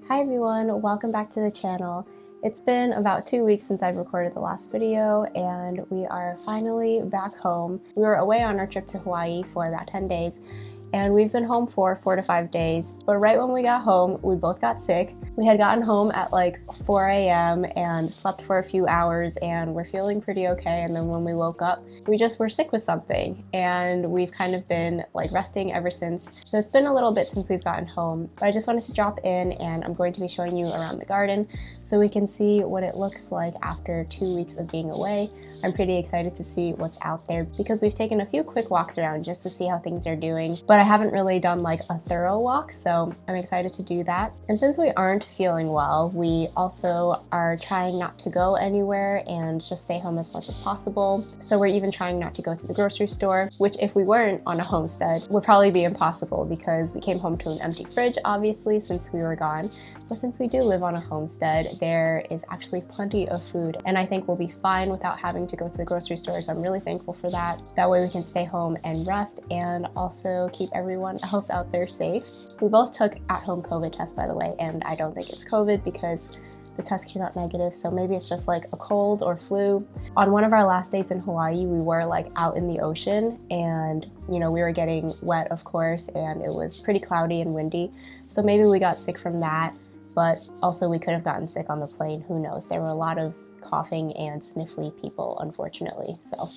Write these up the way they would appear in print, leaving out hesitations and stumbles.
Hi everyone, welcome back to the channel. It's been about 2 weeks since I've recorded the last video and we are finally back home. We were away on our trip to Hawaii for about 10 days and we've been home for 4 to 5 days. But right when we got home, we both got sick. We had gotten home at like 4 a.m. and slept for a few hours and we're feeling pretty okay. And then when we woke up, we just were sick with something and we've kind of been like resting ever since. So it's been a little bit since we've gotten home, but I just wanted to drop in and I'm going to be showing you around the garden so we can see what it looks like after 2 weeks of being away. I'm pretty excited to see what's out there because we've taken a few quick walks around just to see how things are doing, but I haven't really done like a thorough walk, so I'm excited to do that. And since we aren't feeling well, we also are trying not to go anywhere and just stay home as much as possible. So we're even trying not to go to the grocery store, which if we weren't on a homestead would probably be impossible because we came home to an empty fridge, obviously, since we were gone. But since we do live on a homestead, there is actually plenty of food and I think we'll be fine without having to go to the grocery store. So I'm really thankful for that. That way we can stay home and rest and also keep everyone else out there safe. We both took at-home COVID tests, by the way, and I don't think it's COVID because the test came out negative, so maybe it's just like a cold or flu. On one of our last days in Hawaii, we were like out in the ocean and we were getting wet, of course, and it was pretty cloudy and windy. So maybe we got sick from that, but also we could have gotten sick on the plane, who knows. There were a lot of coughing and sniffly people, unfortunately. So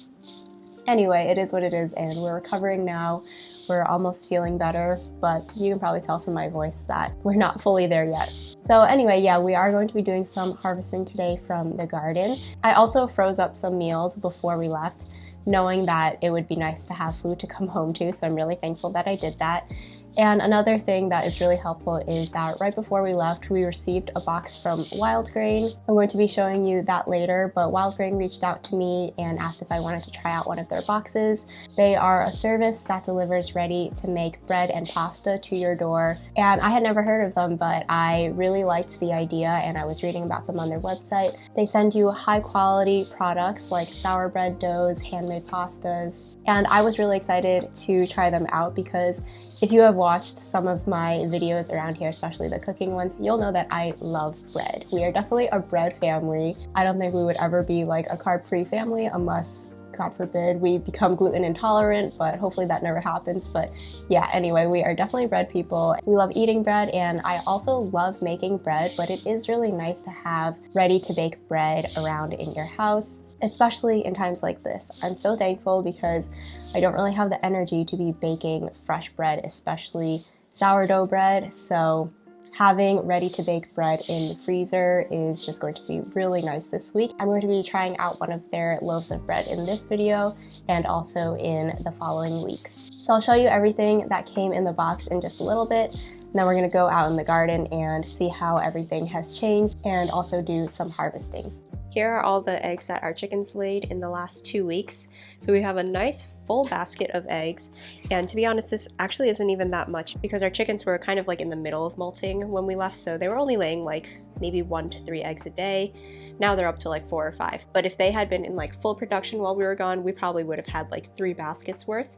anyway, it is what it is and we're recovering now. We're almost feeling better, but you can probably tell from my voice that we're not fully there yet. So anyway, yeah, we are going to be doing some harvesting today from the garden. I also froze up some meals before we left, knowing that it would be nice to have food to come home to, so I'm really thankful that I did that. And another thing that is really helpful is that right before we left, we received a box from WIldgrain. I'm going to be showing you that later, but WIldgrain reached out to me and asked if I wanted to try out one of their boxes. They are a service that delivers ready-to-make bread and pasta to your door. And I had never heard of them, but I really liked the idea and I was reading about them on their website. They send you high-quality products like sour bread doughs, handmade pastas, and I was really excited to try them out because if you have watched some of my videos around here, especially the cooking ones, you'll know that I love bread. We are definitely a bread family. I don't think we would ever be like a carb-free family unless, God forbid, we become gluten intolerant, but hopefully that never happens. But yeah, anyway, we are definitely bread people. We love eating bread and I also love making bread, but it is really nice to have ready-to-bake bread around in your house, especially in times like this. I'm so thankful because I don't really have the energy to be baking fresh bread, especially sourdough bread. So having ready-to-bake bread in the freezer is just going to be really nice this week. I'm going to be trying out one of their loaves of bread in this video and also in the following weeks. So I'll show you everything that came in the box in just a little bit. And then we're gonna go out in the garden and see how everything has changed and also do some harvesting. Here are all the eggs that our chickens laid in the last 2 weeks. So we have a nice full basket of eggs. And to be honest, this actually isn't even that much because our chickens were kind of like in the middle of molting when we left. So they were only laying like maybe 1 to 3 eggs a day. Now they're up to like 4 or 5. But if they had been in like full production while we were gone, we probably would have had like 3 baskets worth.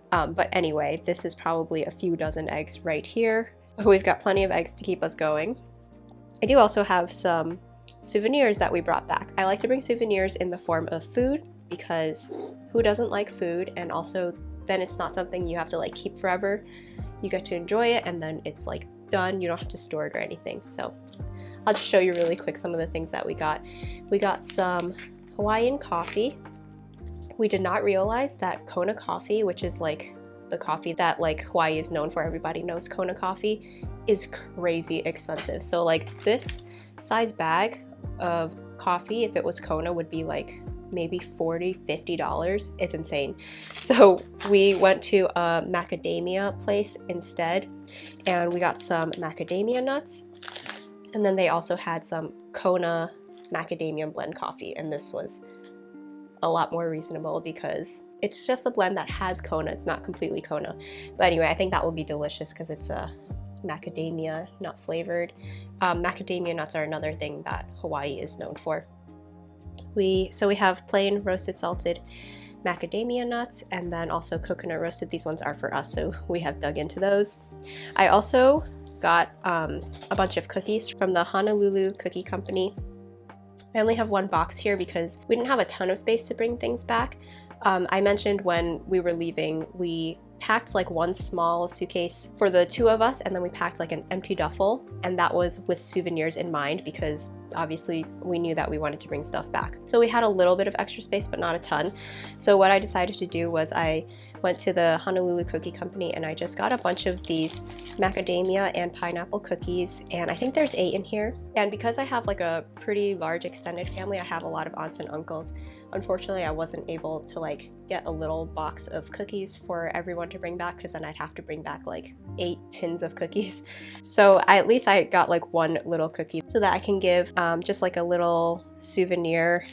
But anyway, this is probably a few dozen eggs right here. So we've got plenty of eggs to keep us going. I do also have some souvenirs that we brought back. I like to bring souvenirs in the form of food because who doesn't like food? And also then it's not something you have to like keep forever. You get to enjoy it and then it's like done. You don't have to store it or anything. So I'll just show you really quick some of the things that we got. We got some Hawaiian coffee. We did not realize that Kona coffee, which is like the coffee that like Hawaii is known for, everybody knows Kona coffee, is crazy expensive. So like this size bag of coffee, if it was Kona, would be like maybe $40–50. It's insane. So we went to a macadamia place instead and we got some macadamia nuts, and then they also had some Kona macadamia blend coffee, and this was a lot more reasonable because it's just a blend that has Kona. It's not completely Kona, but anyway, I think that will be delicious because it's a macadamia nut flavored. Macadamia nuts are another thing that Hawaii is known for. So we have plain roasted salted macadamia nuts and then also coconut roasted. These ones are for us, so we have dug into those. I also got a bunch of cookies from the Honolulu Cookie Company. I only have one box here because we didn't have a ton of space to bring things back. I mentioned when we were leaving, we packed like one small suitcase for the two of us, and then we packed like an empty duffel, and that was with souvenirs in mind because obviously we knew that we wanted to bring stuff back. So we had a little bit of extra space, but not a ton. So what I decided to do was I went to the Honolulu Cookie Company and I just got a bunch of these macadamia and pineapple cookies, and I think there's 8 in here. And because I have like a pretty large extended family, I have a lot of aunts and uncles. Unfortunately, I wasn't able to like get a little box of cookies for everyone to bring back, because then I'd have to bring back like 8 tins of cookies. So at least I got like one little cookie so that I can give just like a little souvenir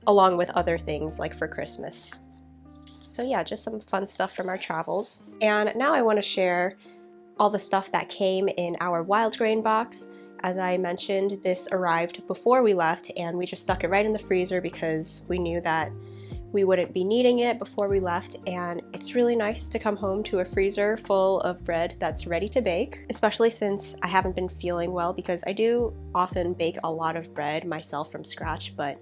along with other things like for Christmas. So yeah, just some fun stuff from our travels. And now I want to share all the stuff that came in our WIldgrain box. As I mentioned, this arrived before we left and we just stuck it right in the freezer because we knew that we wouldn't be needing it before we left, and it's really nice to come home to a freezer full of bread that's ready to bake, especially since I haven't been feeling well, because I do often bake a lot of bread myself from scratch, but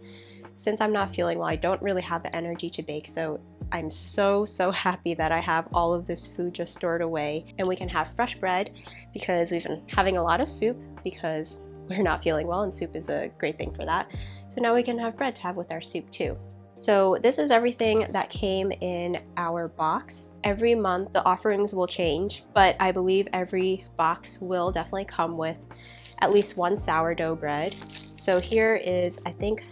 since I'm not feeling well, I don't really have the energy to bake. So I'm so happy that I have all of this food just stored away and we can have fresh bread, because we've been having a lot of soup because we're not feeling well and soup is a great thing for that. So now we can have bread to have with our soup too. So this is everything that came in our box. Every month the offerings will change, but I believe every box will definitely come with at least one sourdough bread. So here is, I think,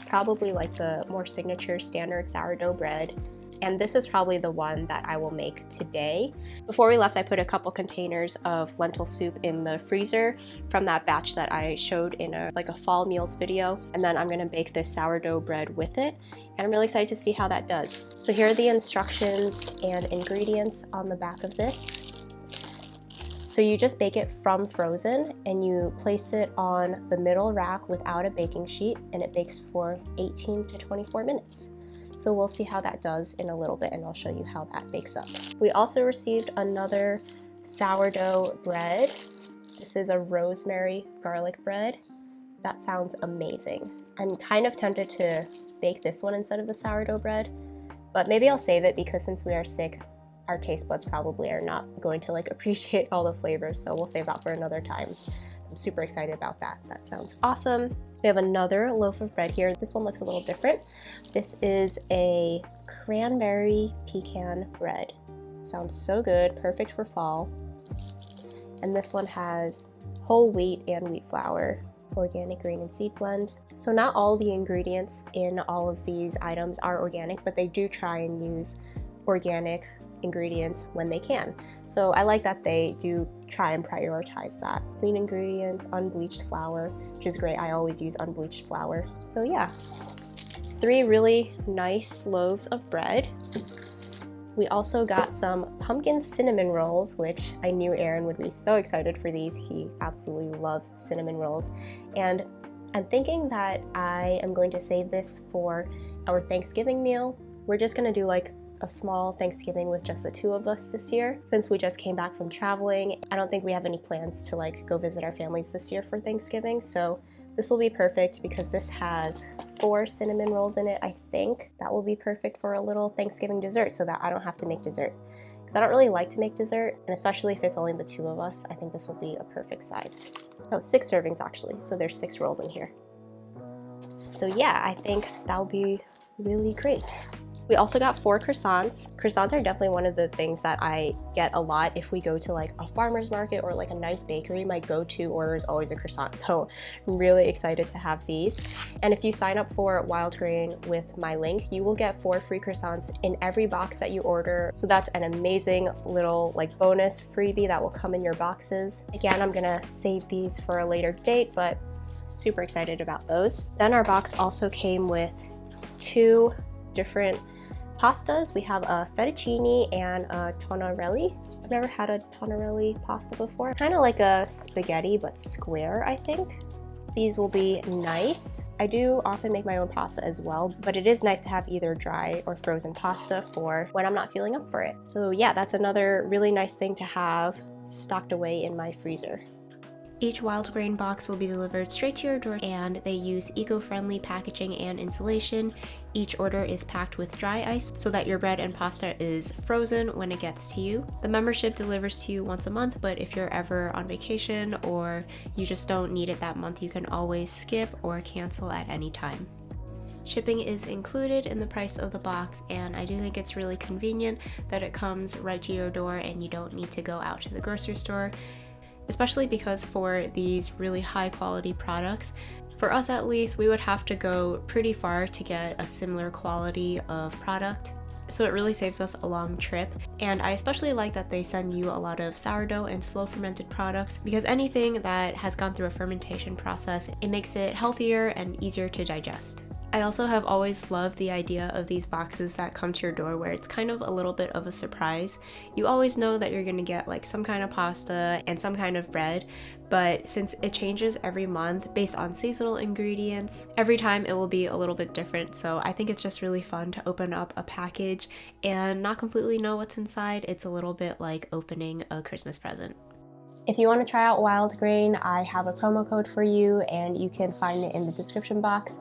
probably like the more signature standard sourdough bread. And this is probably the one that I will make today. Before we left, I put a couple containers of lentil soup in the freezer from that batch that I showed in a fall meals video. And then I'm gonna bake this sourdough bread with it. And I'm really excited to see how that does. So here are the instructions and ingredients on the back of this. So you just bake it from frozen and you place it on the middle rack without a baking sheet, and it bakes for 18 to 24 minutes. So we'll see how that does in a little bit, and I'll show you how that bakes up. We also received another sourdough bread. This is a rosemary garlic bread. That sounds amazing. I'm kind of tempted to bake this one instead of the sourdough bread, but maybe I'll save it because since we are sick, our taste buds probably are not going to appreciate all the flavors, so we'll save that for another time. I'm super excited about that. That sounds awesome. We have another loaf of bread here. This one looks a little different. This is a cranberry pecan bread. Sounds so good, perfect for fall. And this one has whole wheat and wheat flour, organic grain and seed blend. So not all the ingredients in all of these items are organic, but they do try and use organic ingredients when they can. So I like that they do try and prioritize that. Clean ingredients, unbleached flour, which is great. I always use unbleached flour. So yeah, 3 really nice loaves of bread. We also got some pumpkin cinnamon rolls, which I knew Aaron would be so excited for these. He absolutely loves cinnamon rolls. And I'm thinking that I am going to save this for our Thanksgiving meal. We're just gonna do a small Thanksgiving with just the 2 of us this year. Since we just came back from traveling, I don't think we have any plans to go visit our families this year for Thanksgiving. So this will be perfect because this has 4 cinnamon rolls in it. I think that will be perfect for a little Thanksgiving dessert so that I don't have to make dessert. Because I don't really like to make dessert, and especially if it's only the 2 of us, I think this will be a perfect size. Oh, 6 servings actually, so there's 6 rolls in here. So yeah, I think that'll be really great. We also got 4 croissants. Croissants are definitely one of the things that I get a lot if we go to a farmer's market or a nice bakery. My go-to order is always a croissant, so I'm really excited to have these. And if you sign up for WIldgrain with my link, you will get 4 free croissants in every box that you order. So that's an amazing little bonus freebie that will come in your boxes. Again, I'm gonna save these for a later date, but super excited about those. Then our box also came with 2 different pastas. We have a fettuccine and a tonarelli. I've never had a tonarelli pasta before. Kind of like a spaghetti, but square, I think. These will be nice. I do often make my own pasta as well, but it is nice to have either dry or frozen pasta for when I'm not feeling up for it. So yeah, that's another really nice thing to have stocked away in my freezer. Each WIldgrain box will be delivered straight to your door, and they use eco-friendly packaging and insulation. Each order is packed with dry ice so that your bread and pasta is frozen when it gets to you. The membership delivers to you once a month, but if you're ever on vacation or you just don't need it that month, you can always skip or cancel at any time. Shipping is included in the price of the box, and I do think it's really convenient that it comes right to your door and you don't need to go out to the grocery store. Especially because for these really high quality products, for us at least, we would have to go pretty far to get a similar quality of product. So it really saves us a long trip. And I especially like that they send you a lot of sourdough and slow fermented products, because anything that has gone through a fermentation process, it makes it healthier and easier to digest. I also have always loved the idea of these boxes that come to your door where it's kind of a little bit of a surprise. You always know that you're gonna get like some kind of pasta and some kind of bread, but since it changes every month based on seasonal ingredients, every time it will be a little bit different. So I think it's just really fun to open up a package and not completely know what's inside. It's a little bit like opening a Christmas present. If you want to try out WIldgrain, I have a promo code for you, and you can find it in the description box.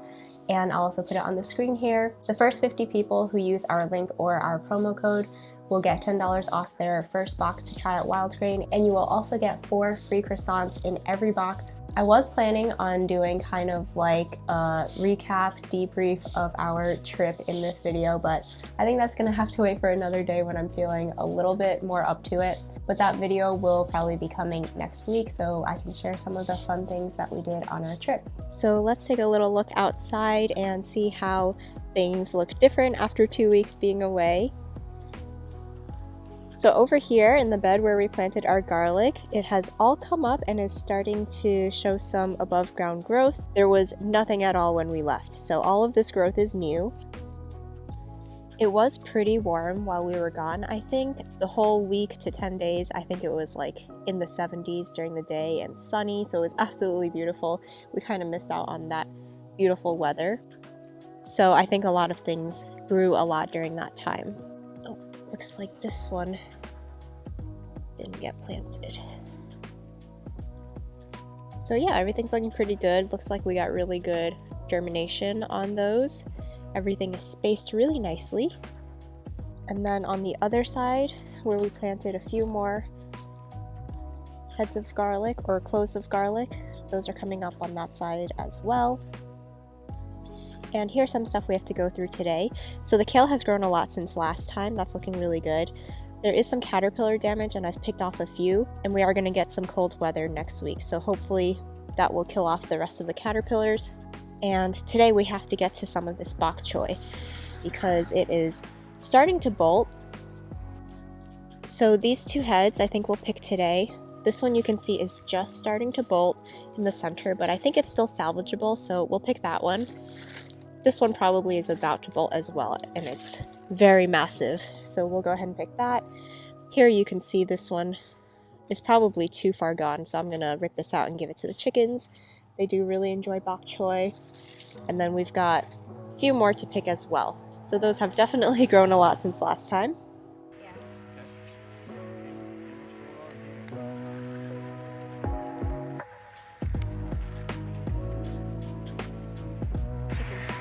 And I'll also put it on the screen here. The first 50 people who use our link or our promo code will get $10 off their first box to try out WIldgrain, and you will also get 4 free croissants in every box. I was planning on doing kind of like a recap, debrief of our trip in this video, but I think that's gonna have to wait for another day when I'm feeling a little bit more up to it. But that video will probably be coming next week, so I can share some of the fun things that we did on our trip. So let's take a little look outside and see how things look different after 2 weeks being away. So over here in the bed where we planted our garlic, it has all come up and is starting to show some above ground growth. There was nothing at all when we left, so all of this growth is new. It was pretty warm while we were gone. I think the whole week to 10 days, I think it was like in the 70s during the day and sunny, so it was absolutely beautiful. We kind of missed out on that beautiful weather. So I think a lot of things grew a lot during that time. Oh, looks like this one didn't get planted. So yeah, everything's looking pretty good. Looks like we got really good germination on those. Everything is spaced really nicely. And then on the other side, where we planted a few more heads of garlic or cloves of garlic, those are coming up on that side as well. And here's some stuff we have to go through today. So the kale has grown a lot since last time. That's looking really good. There is some caterpillar damage, and I've picked off a few, and we are going to get some cold weather next week. So hopefully that will kill off the rest of the caterpillars. And today we have to get to some of this bok choy because it is starting to bolt. So these 2 heads I think we'll pick today. This one you can see is just starting to bolt in the center, but I think it's still salvageable, so we'll pick that one. This one probably is about to bolt as well, and it's very massive, so we'll go ahead and pick that. Here you can see this one is probably too far gone, so I'm gonna rip this out and give it to the chickens. They do really enjoy bok choy. And then we've got a few more to pick as well. So those have definitely grown a lot since last time.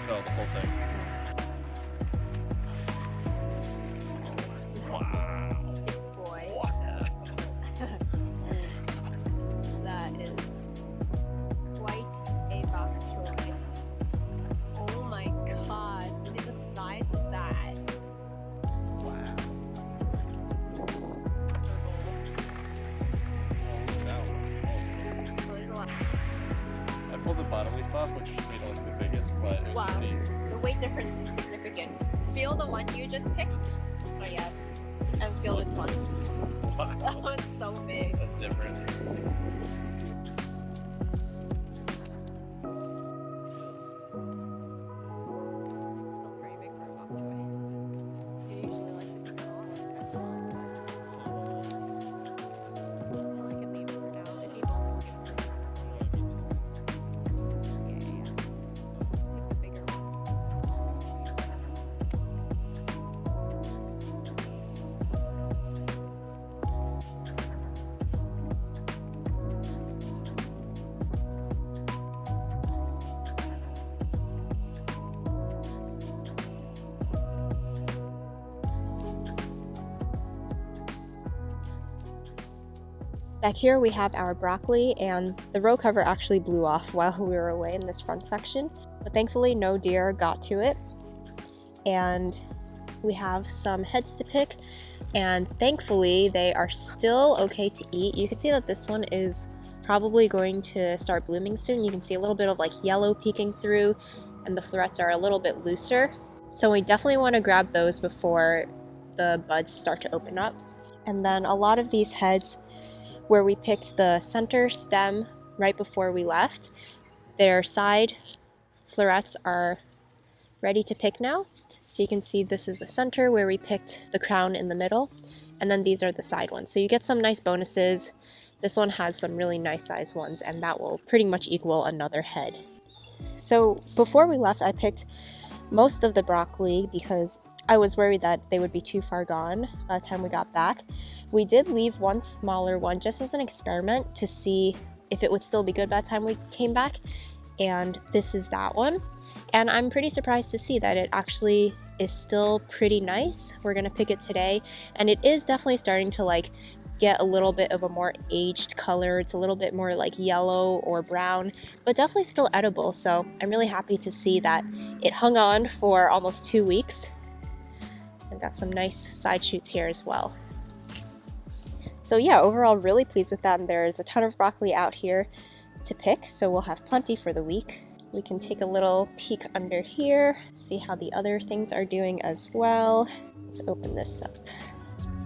Oh, the whole thing. Wow. Boy. That is quite a bok choy. Oh my god, look at the size of that. Wow. I pulled the bottom leaf off, which made it look the biggest, but it was Wow, neat. the weight difference is significant. Feel the one you just picked? Oh yes, and feel this one. Wow. That one's so big. That's different. Still pretty big for a bok choy. You usually like to cook it all like restaurant, but I can leave it for now. If he wants to give it to me. Yeah. Pick the bigger one. Back here we have our broccoli, and the row cover actually blew off while we were away in this front section, but thankfully no deer got to it. And we have some heads to pick, and thankfully they are still okay to eat. You can see that this one is probably going to start blooming soon. You can see a little bit of like yellow peeking through, and the florets are a little bit looser. So we definitely want to grab those before the buds start to open up. And then a lot of these heads where we picked the center stem right before we left, their side florets are ready to pick now. So you can see this is the center where we picked the crown in the middle, and then these are the side ones. So you get some nice bonuses. This one has some really nice size ones, and that will pretty much equal another head. So before we left, I picked most of the broccoli because I was worried that they would be too far gone by the time we got back. We did leave one smaller one just as an experiment to see if it would still be good by the time we came back, and this is that one. And I'm pretty surprised to see that it actually is still pretty nice. We're gonna pick it today, and it is definitely starting to like get a little bit of a more aged color. It's a little bit more like yellow or brown, but definitely still edible. So I'm really happy to see that it hung on for almost 2 weeks. I've got some nice side shoots here as well. So yeah, overall really pleased with that, and there's a ton of broccoli out here to pick, so we'll have plenty for the week. We can take a little peek under here, see how the other things are doing as well. Let's open this up.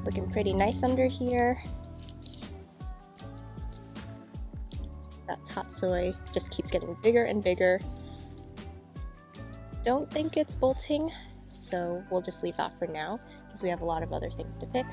Looking pretty nice under here. That top choy just keeps getting bigger and bigger. Don't think it's bolting, so we'll just leave that for now because we have a lot of other things to pick.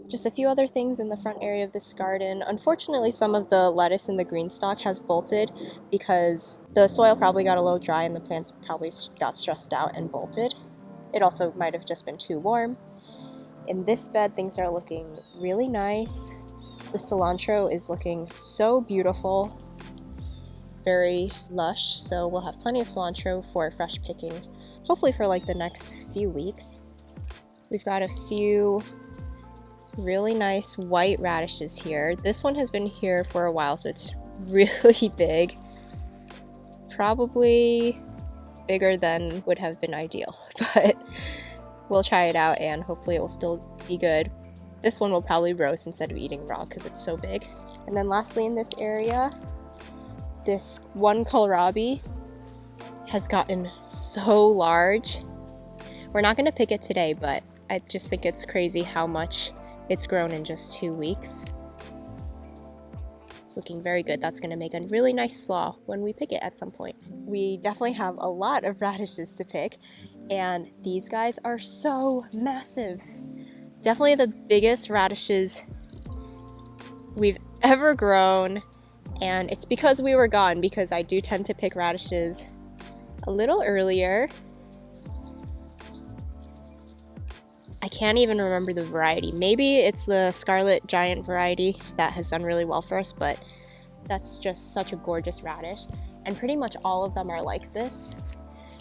Just a few other things in the front area of this garden. Unfortunately, some of the lettuce in the green stalk has bolted because the soil probably got a little dry and the plants probably got stressed out and bolted. It also might have just been too warm. In this bed, things are looking really nice. The cilantro is looking so beautiful, very lush, so we'll have plenty of cilantro for fresh picking, hopefully for like the next few weeks. We've got a few really nice white radishes here. This one has been here for a while, so it's really big. Probably bigger than would have been ideal, but we'll try it out and hopefully it will still be good. This one will probably roast instead of eating raw because it's so big. And then lastly in this area, this one kohlrabi has gotten so large. We're not going to pick it today, but I just think it's crazy how much it's grown in just 2 weeks. It's looking very good. That's going to make a really nice slaw when we pick it at some point. We definitely have a lot of radishes to pick, and these guys are so massive. Definitely the biggest radishes we've ever grown, and it's because we were gone, because I do tend to pick radishes a little earlier. I can't even remember the variety. Maybe it's the Scarlet Giant variety that has done really well for us, but That's just such a gorgeous radish, and pretty much all of them are like this.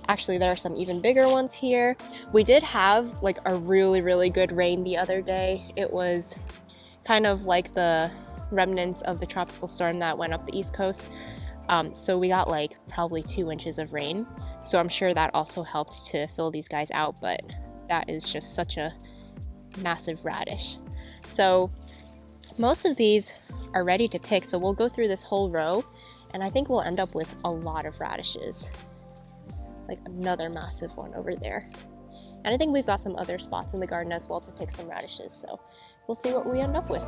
Actually, there are some even bigger ones here. We did have like a really good rain the other day. It was kind of like the remnants of the tropical storm that went up the East Coast. So we got like probably 2 inches of rain. So I'm sure that also helped to fill these guys out, but that is just such a massive radish. So most of these are ready to pick. So we'll go through this whole row, and I think we'll end up with a lot of radishes. Like another massive one over there. And I think we've got some other spots in the garden as well to pick some radishes. So we'll see what we end up with.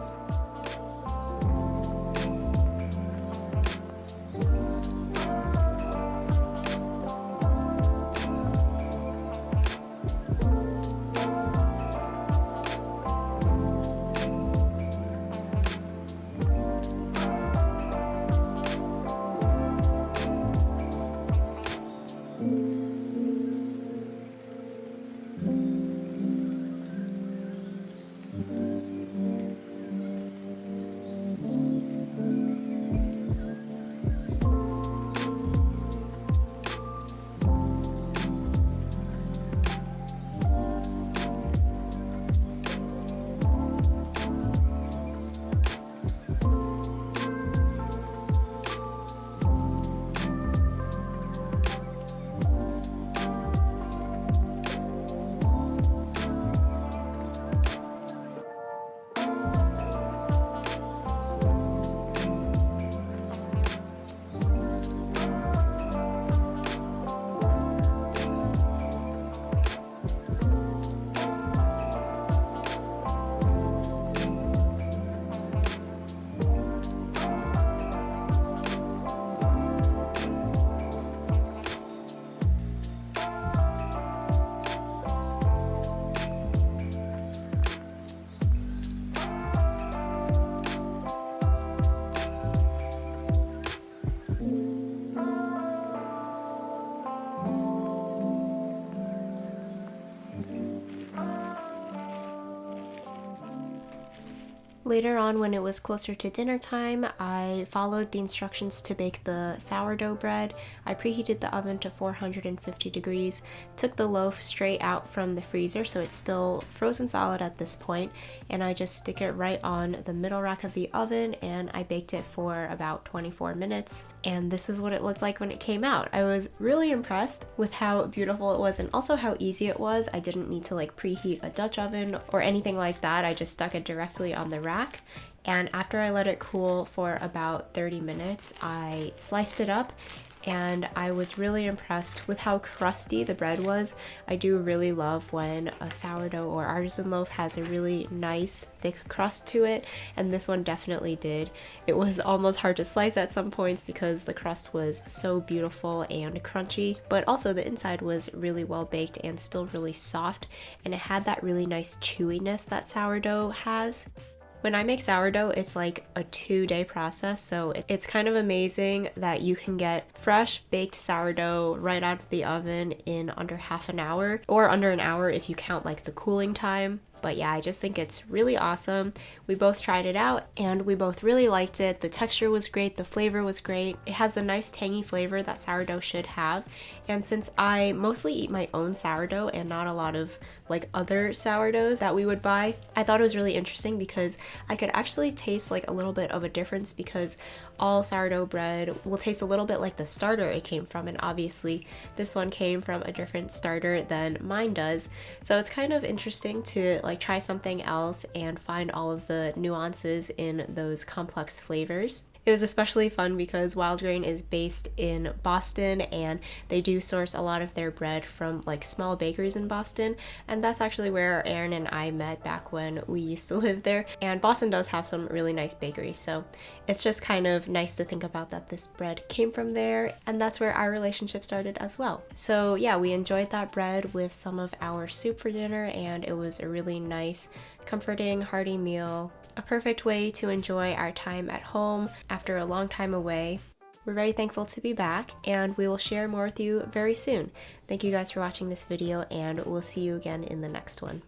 Later on, when it was closer to dinner time, I followed the instructions to bake the sourdough bread. I preheated the oven to 450 degrees, took the loaf straight out from the freezer, so it's still frozen solid at this point, and I just stick it right on the middle rack of the oven, and I baked it for about 24 minutes, and this is what it looked like when it came out. I was really impressed with how beautiful it was and also how easy it was. I didn't need to like preheat a Dutch oven or anything like that. I just stuck it directly on the rack. And after I let it cool for about 30 minutes, I sliced it up, and I was really impressed with how crusty the bread was. I do really love when a sourdough or artisan loaf has a really nice thick crust to it, and this one definitely did. It was almost hard to slice at some points because the crust was so beautiful and crunchy, but also the inside was really well baked and still really soft, and it had that really nice chewiness that sourdough has. When I make sourdough, it's like a 2-day process, so it's kind of amazing that you can get fresh baked sourdough right out of the oven in under half an hour, or under an hour if you count like the cooling time. But yeah, I just think it's really awesome. We both tried it out and we both really liked it. The texture was great, the flavor was great. It has the nice tangy flavor that sourdough should have. And since I mostly eat my own sourdough and not a lot of like other sourdoughs that we would buy, I thought it was really interesting because I could actually taste like a little bit of a difference, because all sourdough bread will taste a little bit like the starter it came from, and obviously this one came from a different starter than mine does. So it's kind of interesting to like try something else and find all of the nuances in those complex flavors. It was especially fun because WIldgrain is based in Boston, and they do source a lot of their bread from like small bakeries in Boston, and that's actually where Aaron and I met back when we used to live there. And Boston does have some really nice bakeries, so it's just kind of nice to think about that this bread came from there, and that's where our relationship started as well. So yeah, we enjoyed that bread with some of our soup for dinner, and it was a really nice, comforting, hearty meal. A perfect way to enjoy our time at home after a long time away. We're very thankful to be back, and we will share more with you very soon. Thank you guys for watching this video, and we'll see you again in the next one.